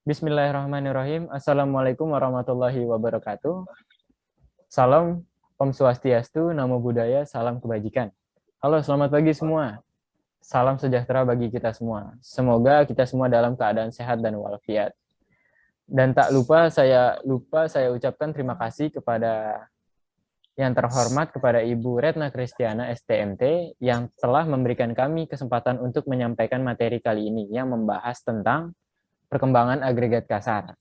Bismillahirrahmanirrahim. Assalamualaikum warahmatullahi wabarakatuh. Salam Om Swastiastu, Namo Buddhaya, salam kebajikan. Halo, selamat pagi semua. Salam sejahtera bagi kita semua. Semoga kita semua dalam keadaan sehat dan walafiat. Dan tak lupa saya ucapkan terima kasih kepada yang terhormat kepada Ibu Retna Kristiana STMT yang telah memberikan kami kesempatan untuk menyampaikan materi kali ini yang membahas tentang perkembangan agregat kasar.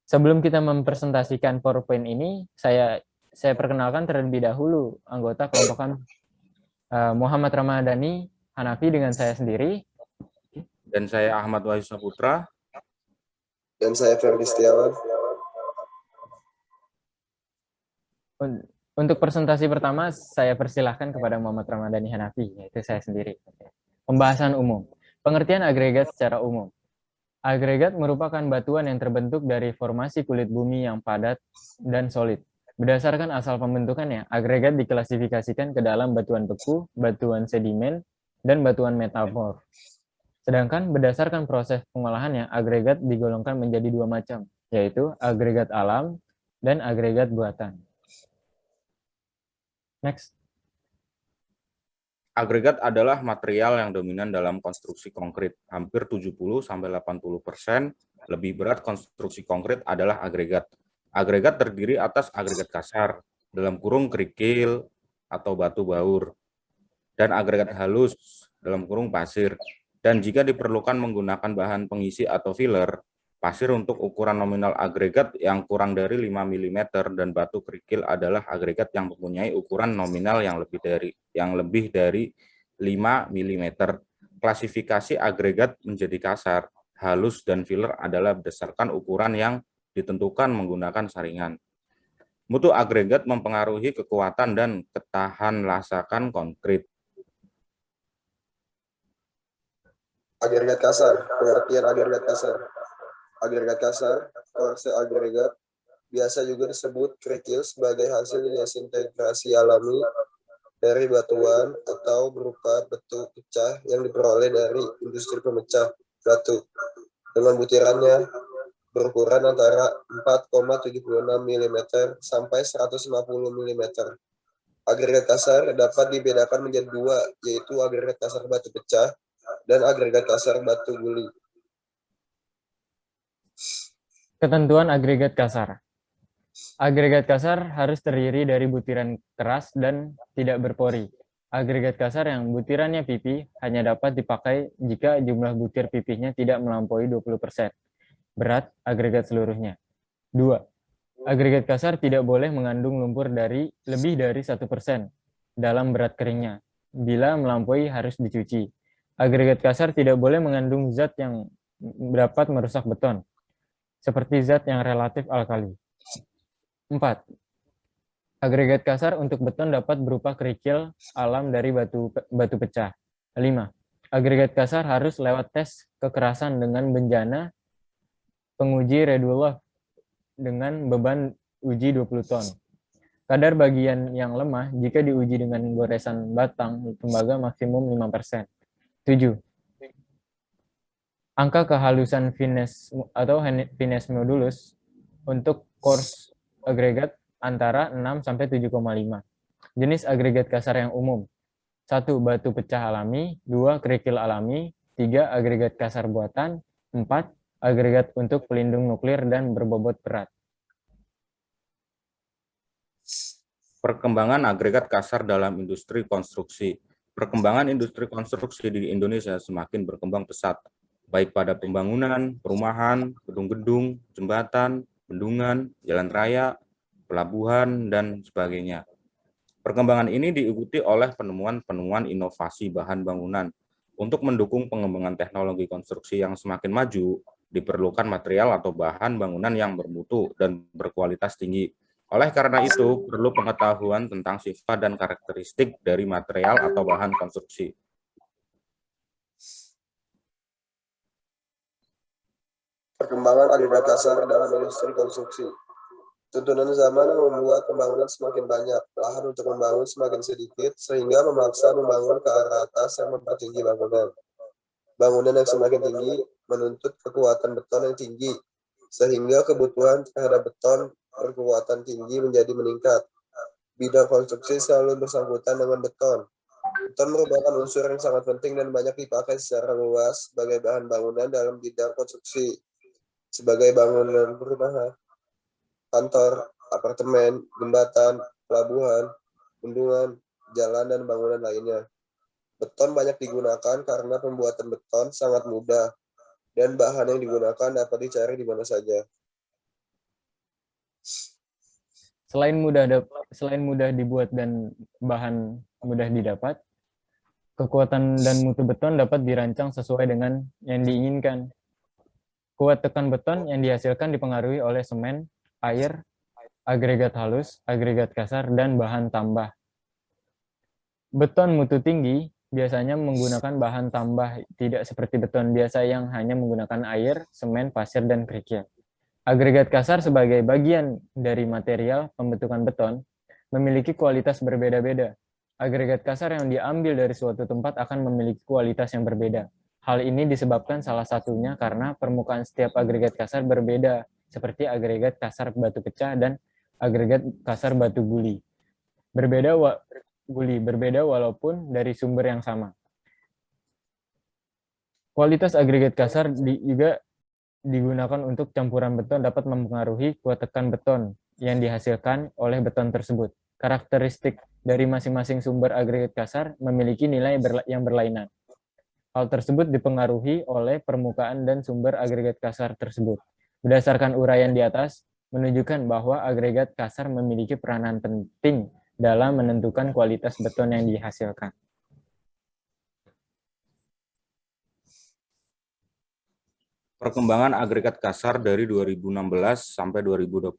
Sebelum kita mempresentasikan PowerPoint ini, saya perkenalkan terlebih dahulu anggota kelompokan Muhammad Ramadhani Hanafi dengan saya sendiri. Dan saya Ahmad Wahyu Saputra. Dan saya Ferdi Setiawan. Untuk presentasi pertama, saya persilahkan kepada Muhammad Ramadhani Hanafi, yaitu saya sendiri. Pembahasan umum. Pengertian agregat secara umum. Agregat merupakan batuan yang terbentuk dari formasi kulit bumi yang padat dan solid. Berdasarkan asal pembentukannya, agregat diklasifikasikan ke dalam batuan beku, batuan sedimen, dan batuan metamorf. Sedangkan berdasarkan proses pengolahannya, agregat digolongkan menjadi dua macam, yaitu agregat alam dan agregat buatan. Next. Agregat adalah material yang dominan dalam konstruksi konkrit. Hampir 70-80%, lebih berat konstruksi konkrit adalah agregat. Agregat terdiri atas agregat kasar, dalam kurung kerikil atau batu baur, dan agregat halus, dalam kurung pasir. Dan jika diperlukan menggunakan bahan pengisi atau filler, pasir untuk ukuran nominal agregat yang kurang dari 5 mm dan batu kerikil adalah agregat yang mempunyai ukuran nominal yang lebih dari 5 mm. Klasifikasi agregat menjadi kasar, halus, dan filler adalah berdasarkan ukuran yang ditentukan menggunakan saringan. Mutu agregat mempengaruhi kekuatan dan ketahanlasakan konkrit. Agregat kasar, pengertian agregat kasar. Agregat kasar, atau agregat, biasa juga disebut kerikil sebagai hasil desintegrasi alami dari batuan atau berupa batu pecah yang diperoleh dari industri pemecah batu dengan butirannya berukuran antara 4,76 mm sampai 150 mm. Agregat kasar dapat dibedakan menjadi dua, yaitu agregat kasar batu pecah dan agregat kasar batu guli. Ketentuan agregat kasar. Agregat kasar harus terdiri dari butiran keras dan tidak berpori. Agregat kasar yang butirannya pipih hanya dapat dipakai jika jumlah butir pipihnya tidak melampaui 20%. Berat agregat seluruhnya. 2. Agregat kasar tidak boleh mengandung lumpur lebih dari 1% dalam berat keringnya. Bila melampaui harus dicuci. Agregat kasar tidak boleh mengandung zat yang dapat merusak beton, seperti zat yang relatif alkali. 4. Agregat kasar untuk beton dapat berupa kerikil alam dari batu pecah. 5. Agregat kasar harus lewat tes kekerasan dengan benjana penguji Redulov dengan beban uji 20 ton. Kadar bagian yang lemah jika diuji dengan goresan batang tembaga maksimum 5%. 7. Angka kehalusan finesse modulus untuk coarse agregat antara 6 sampai 7,5. Jenis agregat kasar yang umum. 1. Batu pecah alami, 2. Kerikil alami, 3. Agregat kasar buatan, 4. Agregat untuk pelindung nuklir dan berbobot berat. Perkembangan agregat kasar dalam industri konstruksi. Perkembangan industri konstruksi di Indonesia semakin berkembang pesat, baik pada pembangunan, perumahan, gedung-gedung, jembatan, bendungan, jalan raya, pelabuhan, dan sebagainya. Perkembangan ini diikuti oleh penemuan-penemuan inovasi bahan bangunan. Untuk mendukung pengembangan teknologi konstruksi yang semakin maju, diperlukan material atau bahan bangunan yang bermutu dan berkualitas tinggi. Oleh karena itu, perlu pengetahuan tentang sifat dan karakteristik dari material atau bahan konstruksi. Perkembangan agregat kasar dalam industri konstruksi. Tuntunan zaman membuat pembangunan semakin banyak, lahan untuk membangun semakin sedikit, sehingga memaksa membangun ke arah atas yang mempertinggi bangunan. Bangunan yang semakin tinggi menuntut kekuatan beton yang tinggi, sehingga kebutuhan terhadap beton berkekuatan tinggi menjadi meningkat. Bidang konstruksi selalu bersangkutan dengan beton. Beton merupakan unsur yang sangat penting dan banyak dipakai secara luas sebagai bahan bangunan dalam bidang konstruksi, sebagai bangunan perumahan, kantor, apartemen, jembatan, pelabuhan, bendungan, jalan, dan bangunan lainnya. Beton banyak digunakan karena pembuatan beton sangat mudah dan bahan yang digunakan dapat dicari di mana saja. Selain mudah dibuat dan bahan mudah didapat, kekuatan dan mutu beton dapat dirancang sesuai dengan yang diinginkan. Kuat tekan beton yang dihasilkan dipengaruhi oleh semen, air, agregat halus, agregat kasar, dan bahan tambah. Beton mutu tinggi biasanya menggunakan bahan tambah, tidak seperti beton biasa yang hanya menggunakan air, semen, pasir, dan kerikil. Agregat kasar sebagai bagian dari material pembentukan beton memiliki kualitas berbeda-beda. Agregat kasar yang diambil dari suatu tempat akan memiliki kualitas yang berbeda. Hal ini disebabkan salah satunya karena permukaan setiap agregat kasar berbeda, seperti agregat kasar batu pecah dan agregat kasar batu guli. Berbeda walaupun dari sumber yang sama. Kualitas agregat kasar juga digunakan untuk campuran beton dapat mempengaruhi kuat tekan beton yang dihasilkan oleh beton tersebut. Karakteristik dari masing-masing sumber agregat kasar memiliki nilai yang berlainan. Hal tersebut dipengaruhi oleh permukaan dan sumber agregat kasar tersebut. Berdasarkan uraian di atas, menunjukkan bahwa agregat kasar memiliki peranan penting dalam menentukan kualitas beton yang dihasilkan. Perkembangan agregat kasar dari 2016 sampai 2020.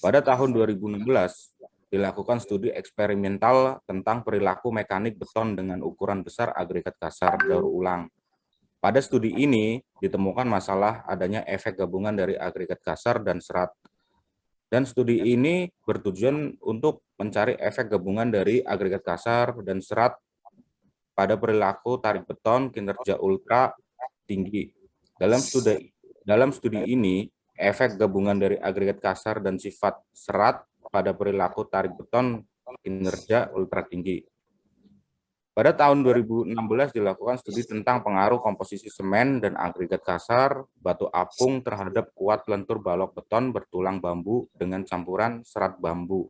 Pada tahun 2016, dilakukan studi eksperimental tentang perilaku mekanik beton dengan ukuran besar agregat kasar daur ulang. Pada studi ini, ditemukan masalah adanya efek gabungan dari agregat kasar dan serat. Dan studi ini bertujuan untuk mencari efek gabungan dari agregat kasar dan serat pada perilaku tarik beton kinerja ultra tinggi. Dalam studi ini, efek gabungan dari agregat kasar dan sifat serat pada perilaku tarik beton kinerja ultra tinggi. Pada tahun 2016 dilakukan studi tentang pengaruh komposisi semen dan agregat kasar batu apung terhadap kuat lentur balok beton bertulang bambu dengan campuran serat bambu.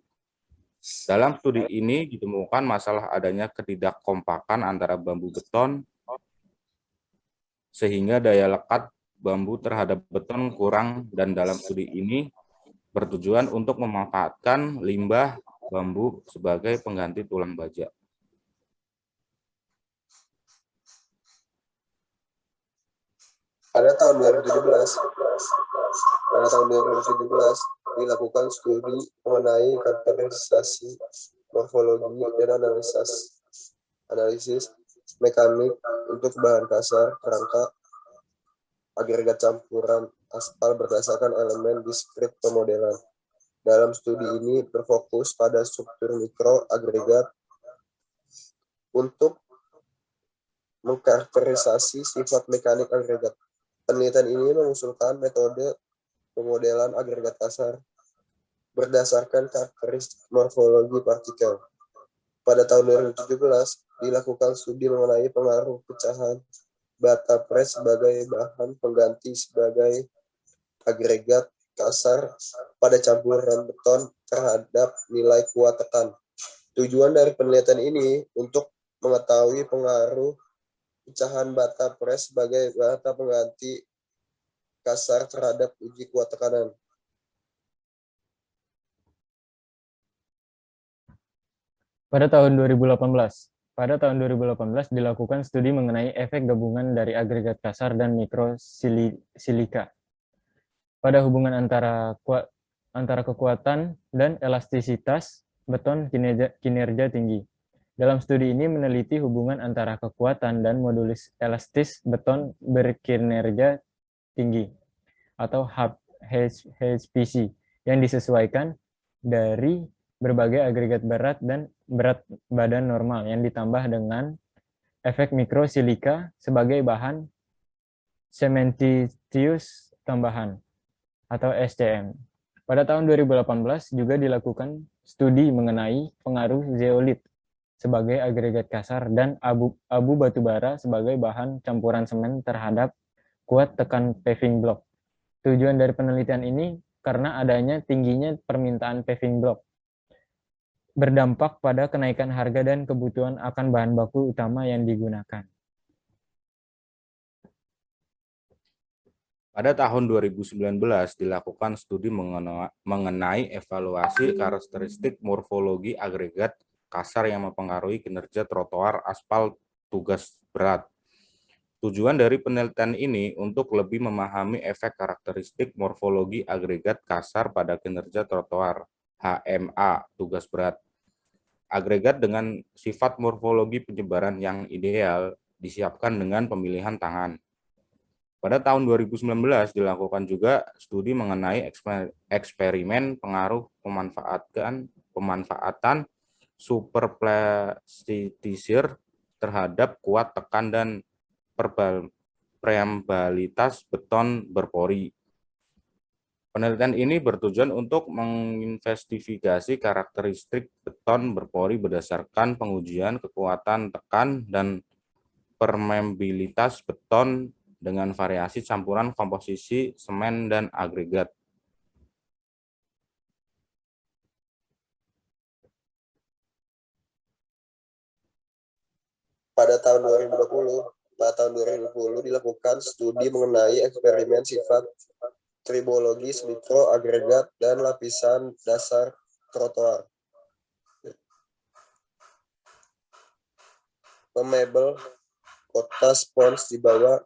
Dalam studi ini ditemukan masalah adanya ketidakkompakan antara bambu beton sehingga daya lekat bambu terhadap beton kurang, dan dalam studi ini bertujuan untuk memanfaatkan limbah bambu sebagai pengganti tulang baja. Pada tahun 2017 dilakukan studi mengenai karakterisasi morfologi dan analisis mekanik untuk bahan kasar kerangka agregat campuran aspal berdasarkan elemen diskrit pemodelan. Dalam studi ini berfokus pada struktur mikro agregat untuk mengkarakterisasi sifat mekanik agregat. Penelitian ini mengusulkan metode pemodelan agregat kasar berdasarkan karakteristik morfologi partikel. Pada tahun 2017, dilakukan studi mengenai pengaruh pecahan bata press sebagai bahan pengganti sebagai agregat kasar pada campuran beton terhadap nilai kuat tekan. Tujuan dari penelitian ini untuk mengetahui pengaruh pecahan bata press sebagai bata pengganti kasar terhadap uji kuat tekanan. Pada tahun 2018 dilakukan studi mengenai efek gabungan dari agregat kasar dan mikrosilika pada hubungan antara kekuatan dan elastisitas beton kinerja tinggi. Dalam studi ini meneliti hubungan antara kekuatan dan modulus elastis beton berkinerja tinggi atau HPC yang disesuaikan dari berbagai agregat berat dan berat badan normal yang ditambah dengan efek mikrosilika sebagai bahan cementitious tambahan atau SCM. Pada tahun 2018 juga dilakukan studi mengenai pengaruh zeolit sebagai agregat kasar dan abu batubara sebagai bahan campuran semen terhadap kuat tekan paving block. Tujuan dari penelitian ini karena adanya tingginya permintaan paving block berdampak pada kenaikan harga dan kebutuhan akan bahan baku utama yang digunakan. Pada tahun 2019 dilakukan studi mengenai evaluasi karakteristik morfologi agregat kasar yang mempengaruhi kinerja trotoar aspal tugas berat. Tujuan dari penelitian ini untuk lebih memahami efek karakteristik morfologi agregat kasar pada kinerja trotoar HMA tugas berat. Agregat dengan sifat morfologi penyebaran yang ideal disiapkan dengan pemilihan tangan. Pada tahun 2019 dilakukan juga studi mengenai eksperimen pengaruh pemanfaatan superplastisir terhadap kuat tekan dan permeabilitas beton berpori. Penelitian ini bertujuan untuk menginvestigasi karakteristik beton berpori berdasarkan pengujian kekuatan tekan dan permeabilitas beton dengan variasi campuran komposisi semen dan agregat. Pada tahun 2020 dilakukan studi mengenai eksperimen sifat tribologis mikro, agregat, dan lapisan dasar trotoar. Pemebel kota spons di bawah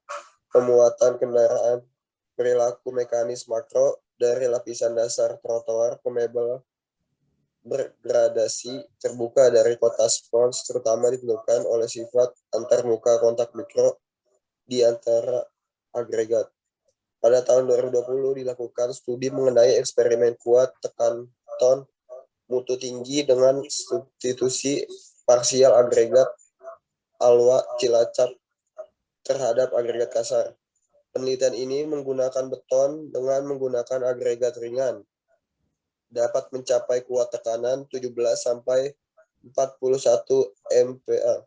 pemuatan kendaraan, perilaku mekanis makro dari lapisan dasar trotoar, pemebel bergradasi terbuka dari kota spons terutama ditentukan oleh sifat antarmuka kontak mikro di antara agregat. Pada tahun 2020 dilakukan studi mengenai eksperimen kuat tekan ton mutu tinggi dengan substitusi parsial agregat Alwa Cilacap terhadap agregat kasar. Penelitian ini menggunakan beton dengan menggunakan agregat ringan. Dapat mencapai kuat tekanan 17 sampai 41 MPa.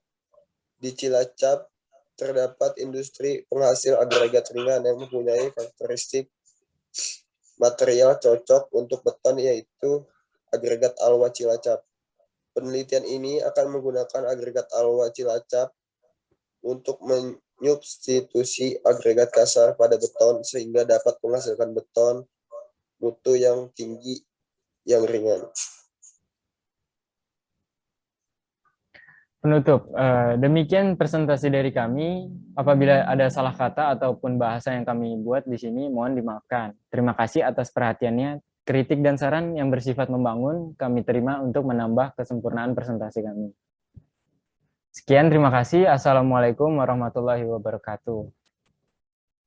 Di Cilacap terdapat industri penghasil agregat ringan yang mempunyai karakteristik material cocok untuk beton yaitu agregat Alwa Cilacap. Penelitian ini akan menggunakan agregat Alwa Cilacap untuk menyubstitusi agregat kasar pada beton sehingga dapat menghasilkan beton mutu yang tinggi yang ringan. Penutup, demikian presentasi dari kami. Apabila ada salah kata ataupun bahasa yang kami buat di sini, mohon dimaafkan. Terima kasih atas perhatiannya. Kritik dan saran yang bersifat membangun kami terima untuk menambah kesempurnaan presentasi kami. Sekian, terima kasih. Assalamualaikum warahmatullahi wabarakatuh.